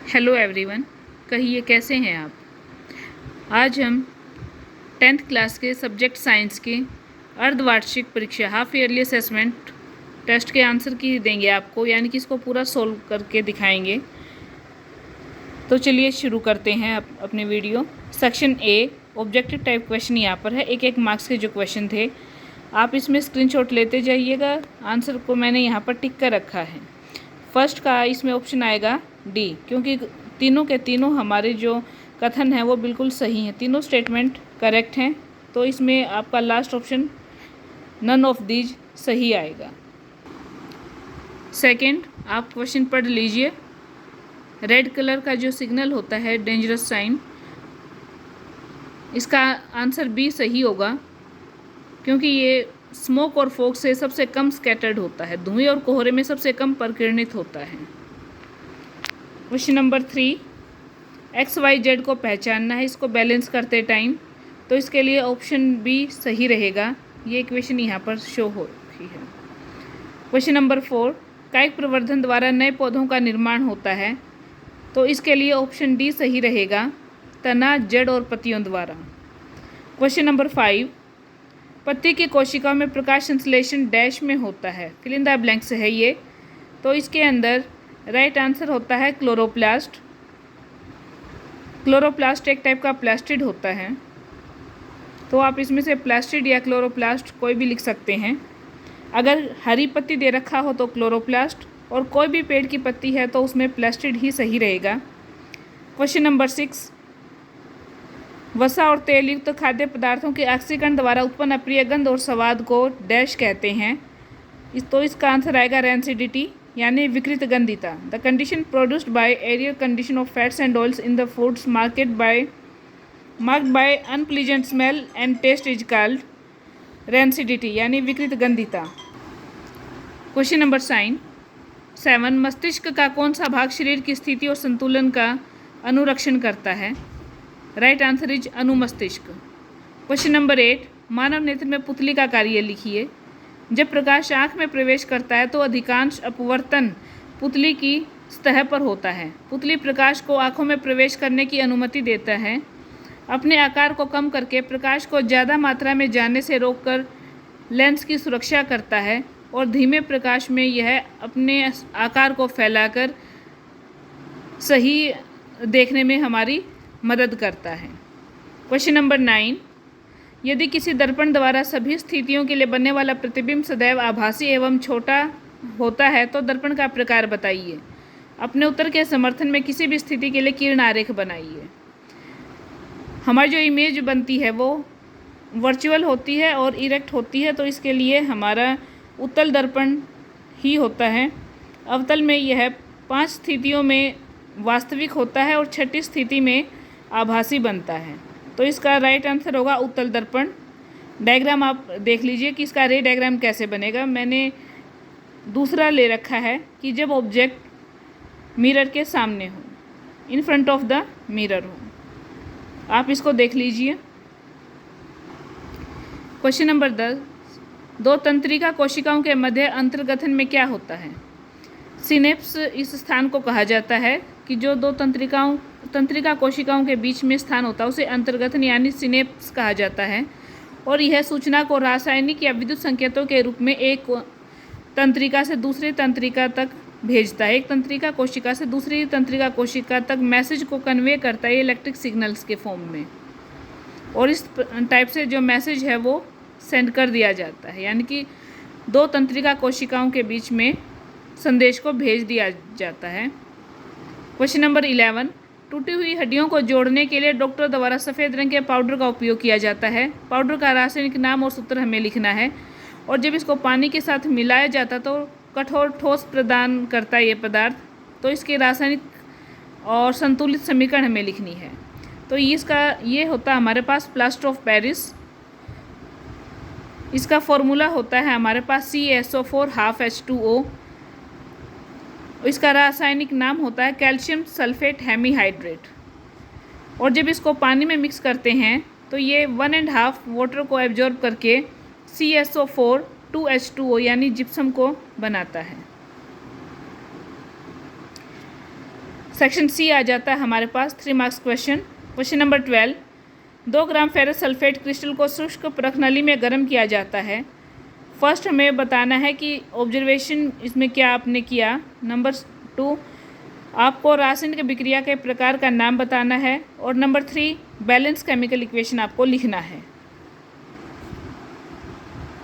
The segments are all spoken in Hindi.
हेलो एवरीवन, कहिए कैसे हैं आप। आज हम 10th क्लास के सब्जेक्ट साइंस के अर्धवार्षिक परीक्षा हाफ ईयरली असेसमेंट टेस्ट के आंसर की देंगे आपको, यानी कि इसको पूरा सोल्व करके दिखाएंगे। तो चलिए शुरू करते हैं अपने video. Section A objective type question यहाँ पर है, एक मार्क्स के जो क्वेश्चन थे आप इसमें स्क्रीनशॉट लेते जाइएगा। आंसर को मैंने यहाँ पर टिक कर रखा है। फर्स्ट का इसमें ऑप्शन आएगा डी, क्योंकि तीनों के तीनों हमारे जो कथन हैं वो बिल्कुल सही हैं, तीनों स्टेटमेंट करेक्ट हैं। तो इसमें आपका last option none of these सही आएगा। सेकंड, आप क्वेश्चन पढ़ लीजिए। रेड कलर का जो सिग्नल होता है डेंजरस साइन, इसका आंसर बी सही होगा, क्योंकि ये स्मोक और फॉग से सबसे कम स्कैटर्ड होता है, धुएं और कोहरे में सबसे कम परिकिरणित होता है। क्वेश्चन नंबर 3, XYZ को पहचानना है इसको बैलेंस करते टाइम, तो इसके लिए ऑप्शन बी सही रहेगा। ये इक्वेशन यहाँ पर शो हो रही है। क्वेश्चन नंबर 4, कायिक प्रवर्धन द्वारा नए पौधों का निर्माण होता है, तो इसके लिए ऑप्शन डी सही रहेगा, तना, जड़ और पत्तियों द्वारा। क्वेश्चन नंबर 5, पत्ती की कोशिकाओं में प्रकाश संश्लेषण डैश में होता है, फिल इन द ब्लैंक्स है ये। तो इसके अंदर राइट आंसर होता है क्लोरोप्लास्ट। क्लोरोप्लास्ट एक टाइप का प्लास्टिड होता है, तो आप इसमें से प्लास्टिड या क्लोरोप्लास्ट कोई भी लिख सकते हैं। अगर हरी पत्ती दे रखा हो तो क्लोरोप्लास्ट, और कोई भी पेड़ की पत्ती है तो उसमें प्लास्टिड ही सही रहेगा। क्वेश्चन नंबर 6, वसा और तेल युक्त खाद्य पदार्थों के ऑक्सीकरण द्वारा उत्पन्न अप्रिय गंध और स्वाद को डैश कहते हैं। तो इसका आंसर आएगा रैंसिडिटी, यानी विकृत गंधिता। The condition produced by aerial condition of fats and oils in the foods marked by unpleasant smell and taste is called rancidity, यानी विकृत गंधिता। क्वेश्चन नंबर 7, मस्तिष्क का कौन सा भाग शरीर की स्थिति और संतुलन का अनुरक्षण करता है? राइट आंसर इज अनुमस्तिष्क। क्वेश्चन नंबर 8, मानव नेत्र में पुतली का कार्य लिखिए। जब प्रकाश आँख में प्रवेश करता है तो अधिकांश अपवर्तन पुतली की सतह पर होता है। पुतली प्रकाश को आँखों में प्रवेश करने की अनुमति देता है। अपने आकार को कम करके प्रकाश को ज़्यादा मात्रा में जाने से रोककर लेंस की सुरक्षा करता है, और धीमे प्रकाश में यह अपने आकार को फैलाकर सही देखने में हमारी मदद करता है। क्वेश्चन नंबर 9, यदि किसी दर्पण द्वारा सभी स्थितियों के लिए बनने वाला प्रतिबिंब सदैव आभासी एवं छोटा होता है तो दर्पण का प्रकार बताइए। अपने उत्तर के समर्थन में किसी भी स्थिति के लिए किरण आरेख बनाइए। हमारी जो इमेज बनती है वो वर्चुअल होती है और इरेक्ट होती है, तो इसके लिए हमारा उत्तल दर्पण ही होता है। अवतल में यह 5 स्थितियों में वास्तविक होता है और 6ठी स्थिति में आभासी बनता है, तो इसका राइट आंसर होगा उत्तल दर्पण। डायग्राम आप देख लीजिए कि इसका रे डायग्राम कैसे बनेगा। मैंने दूसरा ले रखा है कि जब ऑब्जेक्ट मिरर के सामने हो, in front of the mirror हो। आप इसको देख लीजिए। क्वेश्चन नंबर 10, दो तंत्रिका कोशिकाओं के मध्य अंतर्गठन में क्या होता है? सिनेप्स इस स्थान को कहा जाता है कि जो दो तंत्रिका कोशिकाओं के बीच में स्थान होता है उसे अंतर्गठन यानी सिनेप्स कहा जाता है, और यह सूचना को रासायनिक या विद्युत संकेतों के रूप में एक तंत्रिका से दूसरी तंत्रिका तक भेजता है। एक तंत्रिका कोशिका से दूसरी तंत्रिका कोशिका तक मैसेज को कन्वे करता है इलेक्ट्रिक सिग्नल्स के फॉर्म में, और इस टाइप से जो मैसेज है वो सेंड कर दिया जाता है, यानी कि दो तंत्रिका कोशिकाओं के बीच में संदेश को भेज दिया जाता है। क्वेश्चन नंबर 11, टूटी हुई हड्डियों को जोड़ने के लिए डॉक्टर द्वारा सफ़ेद रंग के पाउडर का उपयोग किया जाता है। पाउडर का रासायनिक नाम और सूत्र हमें लिखना है, और जब इसको पानी के साथ मिलाया जाता तो कठोर ठोस प्रदान करता है ये पदार्थ, तो इसके रासायनिक और संतुलित समीकरण हमें लिखनी है। तो ये होता है हमारे पास प्लास्टर ऑफ पेरिस। इसका फॉर्मूला होता है हमारे पास CaSO4 ½ H2O। इसका रासायनिक नाम होता है कैल्शियम सल्फेट हेमीहाइड्रेट, और जब इसको पानी में मिक्स करते हैं तो ये 1.5 वाटर को एब्जॉर्ब करके CaSO4 2H2O यानी जिप्सम को बनाता है। सेक्शन सी आ जाता है हमारे पास 3 मार्क्स क्वेश्चन। क्वेश्चन नंबर 12, 2 ग्राम फेरस सल्फेट क्रिस्टल को शुष्क प्रखनली में गर्म किया जाता है। फर्स्ट हमें बताना है कि ऑब्जर्वेशन इसमें क्या आपने किया। नंबर 2, आपको रासायनिक विक्रिया के प्रकार का नाम बताना है। और नंबर 3, बैलेंस केमिकल इक्वेशन आपको लिखना है।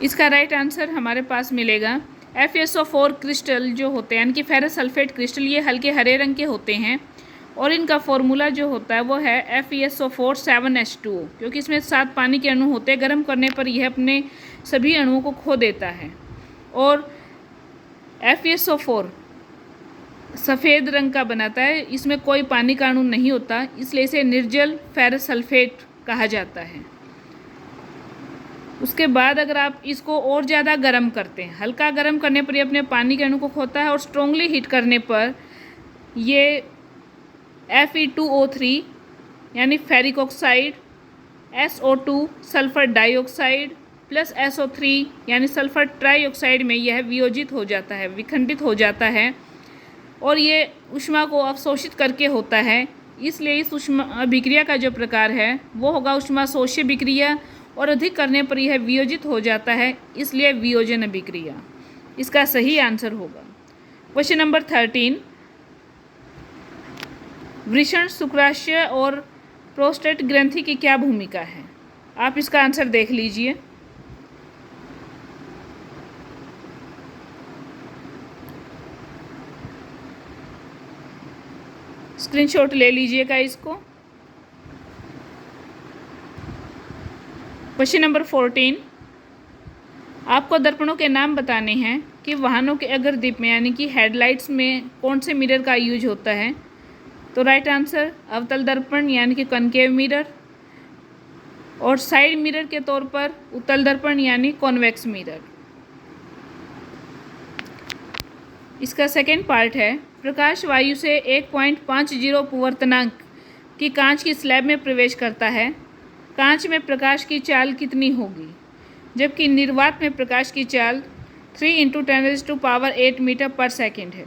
इसका राइट आंसर हमारे पास मिलेगा FeSO4 क्रिस्टल जो होते हैं, यानी कि फेरस सल्फेट क्रिस्टल, ये हल्के हरे रंग के होते हैं और इनका फॉर्मूला जो होता है वो है FeSO4 7H2O, क्योंकि इसमें 7 पानी के अणु होते हैं। गर्म करने पर यह अपने सभी अणुओं को खो देता है। और FeSO4 सफ़ेद रंग का बनाता है, इसमें कोई पानी का अणु नहीं होता, इसलिए इसे निर्जल फेरस सल्फेट कहा जाता है। उसके बाद अगर आप इसको और ज़्यादा गर्म करते हैं, हल्का गर्म करने पर ये अपने पानी के अणु को खोता है और स्ट्रोंगली हीट करने पर ये Fe2O3 यानी ferric oxide, SO2 sulphur dioxide plus SO3 यानी सल्फर ट्राइऑक्साइड में यह वियोजित हो जाता है, विखंडित हो जाता है और ये ऊष्मा को अवशोषित करके होता है। इसलिए इस ऊष्मा अभिक्रिया का जो प्रकार है वो होगा ऊष्मा शोष्य विक्रिया और अधिक करने पर यह वियोजित हो जाता है, इसलिए वियोजन अभिक्रिया इसका सही आंसर होगा। क्वेश्चन नंबर 13, वृषण, शुक्राशय और प्रोस्टेट ग्रंथि की क्या भूमिका है? आप इसका आंसर देख लीजिए। स्क्रीनशॉट ले लीजिएगा इसको। क्वेश्चन नंबर 14, आपको दर्पणों के नाम बताने हैं कि वाहनों के अग्रदीप में यानी कि हेडलाइट्स में कौन से मिरर का यूज होता है। तो राइट आंसर अवतल दर्पण यानी कि कनकेव मिरर, और साइड मिरर के तौर पर उत्तल दर्पण यानी कॉन्वेक्स मिरर। इसका सेकेंड पार्ट है, प्रकाश वायु से 1.50 अपवर्तनांक की कांच की स्लैब में प्रवेश करता है, कांच में प्रकाश की चाल कितनी होगी, जबकि निर्वात में प्रकाश की चाल 3 × 10⁸ मीटर पर सेकेंड है।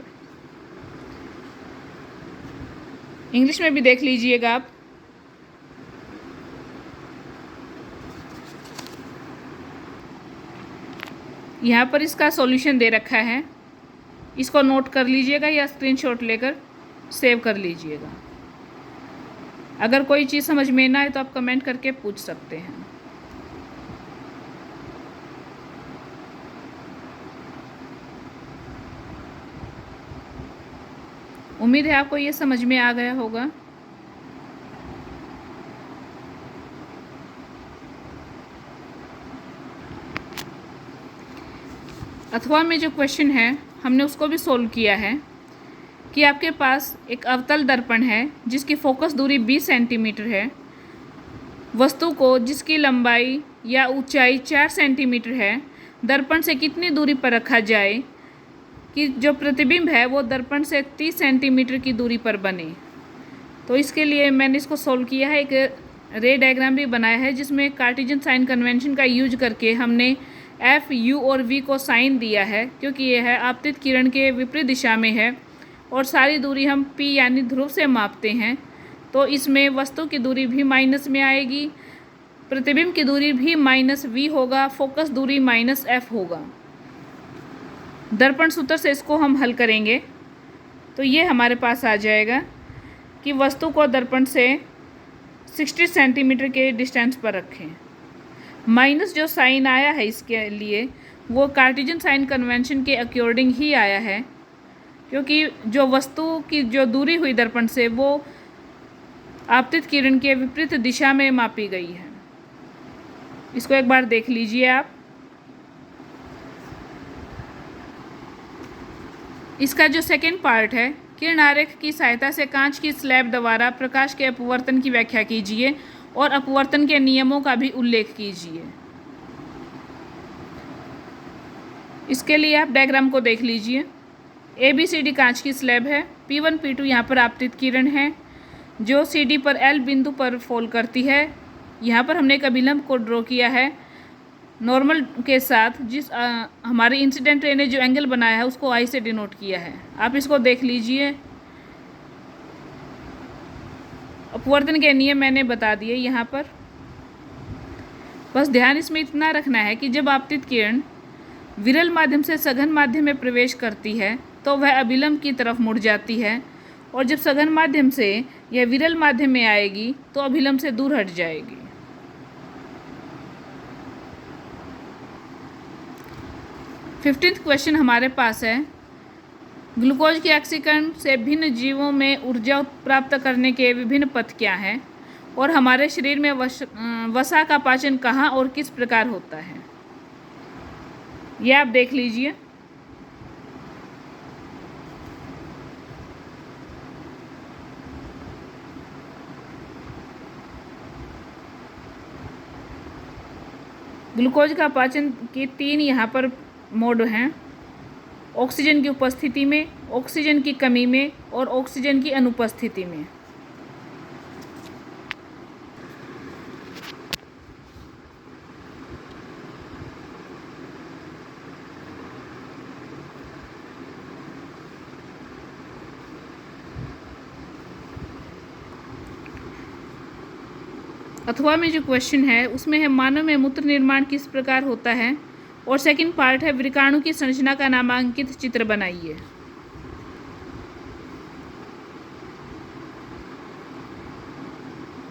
इंग्लिश में भी देख लीजिएगा आप। यहाँ पर इसका सॉल्यूशन दे रखा है, इसको नोट कर लीजिएगा या स्क्रीनशॉट लेकर सेव कर लीजिएगा। अगर कोई चीज़ समझ में ना आए तो आप कमेंट करके पूछ सकते हैं। उम्मीद है आपको ये समझ में आ गया होगा। अथवा में जो क्वेश्चन है हमने उसको भी सोल्व किया है कि आपके पास एक अवतल दर्पण है जिसकी फोकस दूरी 20 सेंटीमीटर है। वस्तु को जिसकी लंबाई या ऊंचाई 4 सेंटीमीटर है दर्पण से कितनी दूरी पर रखा जाए कि जो प्रतिबिंब है वो दर्पण से 30 सेंटीमीटर की दूरी पर बने। तो इसके लिए मैंने इसको सोल्व किया है, एक रे डायग्राम भी बनाया है जिसमें कार्टेशियन साइन कन्वेंशन का यूज करके हमने F, U और V को साइन दिया है, क्योंकि यह है आपतित किरण के विपरीत दिशा में है और सारी दूरी हम P यानी ध्रुव से मापते हैं। तो इसमें वस्तु की दूरी भी माइनस में आएगी, प्रतिबिंब की दूरी भी -V होगा, फोकस दूरी -F होगा। दर्पण सूत्र से इसको हम हल करेंगे तो ये हमारे पास आ जाएगा कि वस्तु को दर्पण से 60 सेंटीमीटर के डिस्टेंस पर रखें। माइनस जो साइन आया है इसके लिए वो कार्टेशियन साइन कन्वेंशन के अकॉर्डिंग ही आया है, क्योंकि जो वस्तु की जो दूरी हुई दर्पण से वो आपतित किरण के विपरीत दिशा में मापी गई है। इसको एक बार देख लीजिए आप। इसका जो सेकेंड पार्ट है, किरण आरेख की सहायता से कांच की स्लैब द्वारा प्रकाश के अपवर्तन की व्याख्या कीजिए और अपवर्तन के नियमों का भी उल्लेख कीजिए। इसके लिए आप डायग्राम को देख लीजिए। ABCD कांच की स्लैब है, P1 P2 यहाँ पर आपतित किरण है जो CD पर L बिंदु पर फॉल करती है। यहाँ पर हमने एक अभिलंब को ड्रॉ किया है नॉर्मल के साथ, जिस हमारी इंसिडेंट रे ने जो एंगल बनाया है उसको I से डिनोट किया है। आप इसको देख लीजिए। अपवर्तन के नियम मैंने बता दिए यहाँ पर। बस ध्यान इसमें इतना रखना है कि जब आपतित किरण विरल माध्यम से सघन माध्यम में प्रवेश करती है तो वह अभिलंब की तरफ मुड़ जाती है, और जब सघन माध्यम से यह विरल माध्यम में आएगी तो अभिलंब से दूर हट जाएगी। फिफ्टींथ क्वेश्चन हमारे पास है, ग्लूकोज के ऑक्सीकरण से भिन्न जीवों में ऊर्जा प्राप्त करने के विभिन्न पथ क्या हैं, और हमारे शरीर में वसा का पाचन कहाँ और किस प्रकार होता है, यह आप देख लीजिए। ग्लूकोज का पाचन के 3 यहाँ पर मोड हैं, ऑक्सीजन की उपस्थिति में, ऑक्सीजन की कमी में और ऑक्सीजन की अनुपस्थिति में। अथवा में जो क्वेश्चन है उसमें है मानव में मूत्र निर्माण किस प्रकार होता है, और सेकंड पार्ट है वृकाणु की संरचना का नामांकित चित्र बनाइए।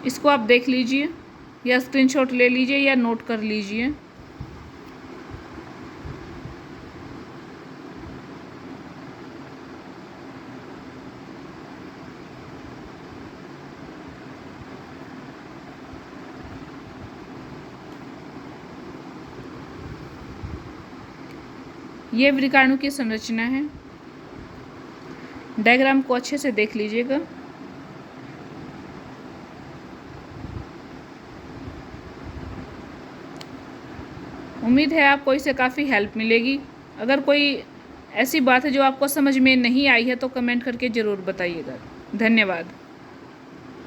इसको आप देख लीजिए या स्क्रीनशॉट ले लीजिए या नोट कर लीजिए। ये वृकाणु की संरचना है, डायग्राम को अच्छे से देख लीजिएगा। उम्मीद है आपको इससे काफ़ी हेल्प मिलेगी। अगर कोई ऐसी बात है जो आपको समझ में नहीं आई है तो कमेंट करके ज़रूर बताइएगा। धन्यवाद।